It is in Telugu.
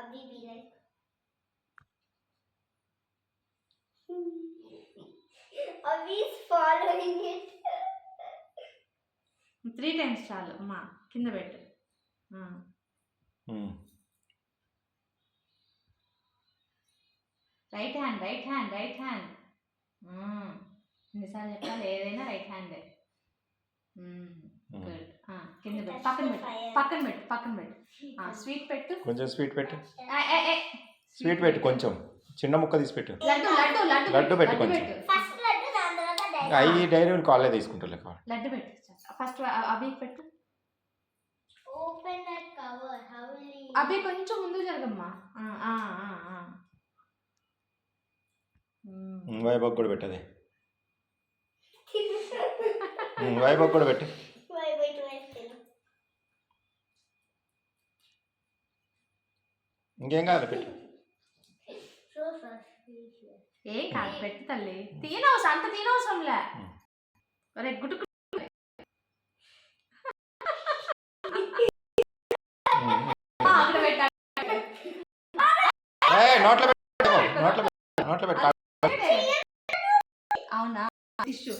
Abhi be like. Abhi's following it. 3 times చాలు అమ్మా కింద పెట్టు. రైట్ హ్యాండ్ ఎన్నిసార్లు చెప్పాలి ఏదైనా రైట్ హ్యాండే. గుడ్. కింద పెట్టు, పక్కన పెట్టు. స్వీట్ పెట్టు, కొంచెం స్వీట్ పెట్టు. స్వీట్ పెట్టు, కొంచెం చిన్న ముక్క తీసి పెట్టు. లడ్డు పెట్టు కొంచెం. అవి డైరీ కాలే తీసుకుంటా. లడ్డు పెట్టు ఫస్ట్. అభి పెట్టు. Open that cover. How will you? అభి కొంచెం ముందు జరగమ్మా. వైభవ్ కూడా పెట్టదే. వైభవ్ కూడా పెట్టు. ఇంకేం కాదు పెట్టు. ఏం కాదు పెట్టు తల్లి. తీనవసరం అంత తీనవసరంలే. అరే గుడ్డు నోట్లో పెట్టు. అవునా టిష్యూ